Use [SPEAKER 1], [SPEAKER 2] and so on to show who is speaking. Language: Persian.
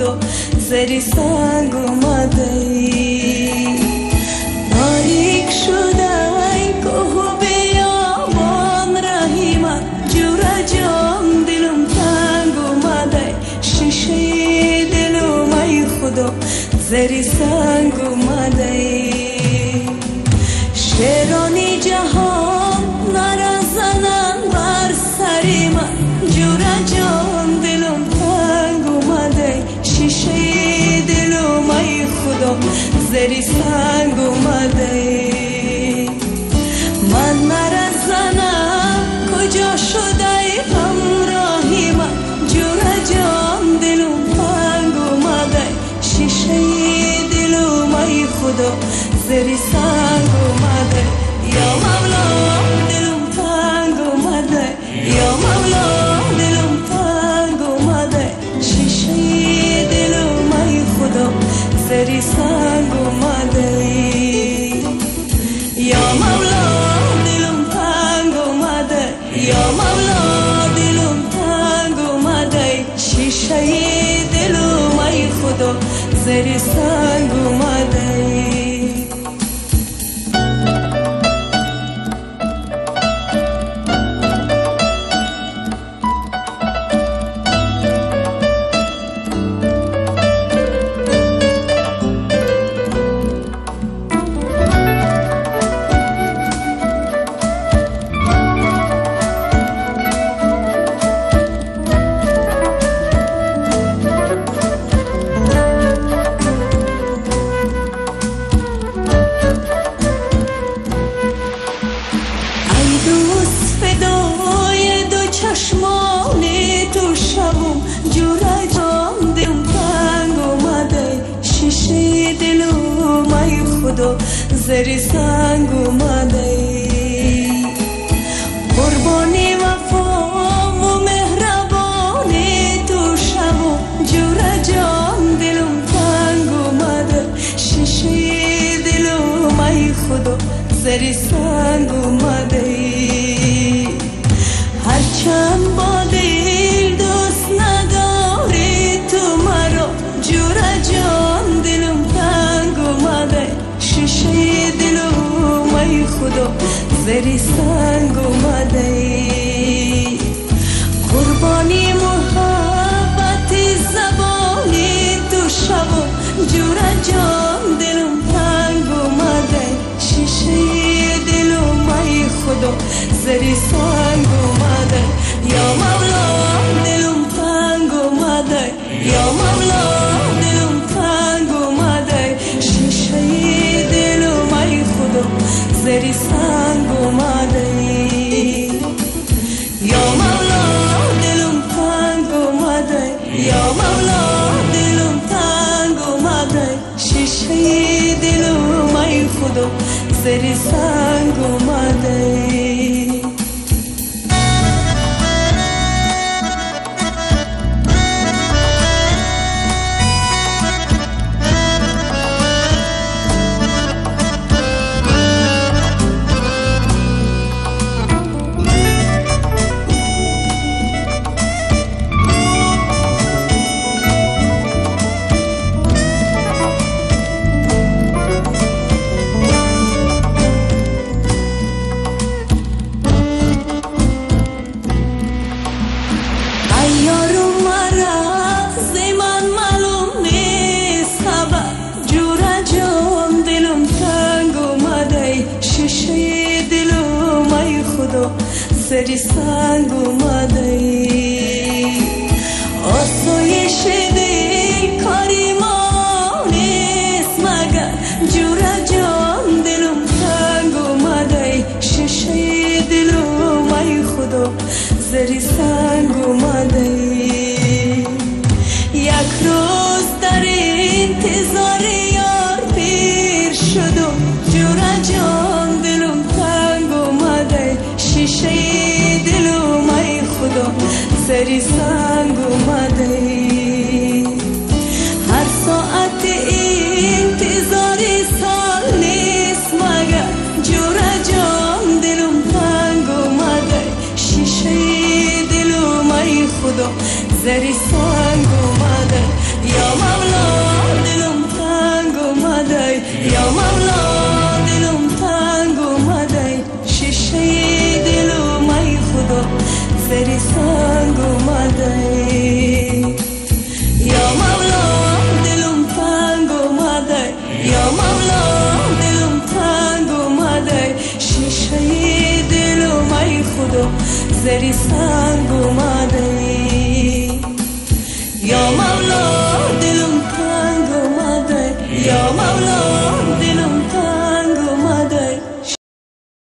[SPEAKER 1] خدا زری سنگ اومده تاریک شده ای کوه بیابان رهی من جوره جام دلم تنگ اومده شیشه دلم ای خدا زری سنگ اومده شیرانی جهان نرزنن بر سری من جوره جان دلم تنگ اومده شیشه دلم ای خدا زری سنگ اومده من نرزنم کجا شده همراهی من جوره جان دلم تنگ اومده شیشه دلم ای خدا زری سنگ اومده یا مولا دلم تنگ اومده یا مولا دلم تنگ اومده شیشه دلم ای خدا زری سنگ اومده یا مولا دلم تنگ اومده یا مولا دلم تنگ اومده شیشه دلم ای خدا زری سنگ اومده زری سنگ اومده قربانی وفا و مهربانی تو شم و جوره جان دلم تنگ اومده شیشه دلم ای خدا زری سنگ اومده هرچند با دل دوست نداری تو مرا جوره جان دلم تنگ اومده شیشه دلم ای خدا زری سنگ اومده قربانی محبتی زبانی تو شب و جوره جان دلم تنگ اومده شیشه دلم ای خدا زری سنگ اومده یا مولا دلم تنگ اومده یا مولا دلم تنگ اومده شیشه دلم ای خدا زری سنگ اومده یا مولا دلم تنگ اومده یا مولا دلم تنگ اومده شیشه دلم ای خدا زری سنگ اومده زری سنگ اومده آسایش دل کاری ما نیست مگر جوره جان دلم تنگ اومده شیشه دلم ای خدا زری سنگ اومده یک روز در انتظار یار پیر شدم جوره جان دلم تنگ اومده شیشه دلم ای خدا زری سنگ اومده هر ساعت انتظار سال نیست مگر جوره جان دلم تنگ اومده شیشه دلم ای خدا زری سنگ اومده یا اومده. یا مولا دلم تنگ اومده، یا مولا دلم تنگ اومده، شیشه دلم ای خدا زری سنگ اومده.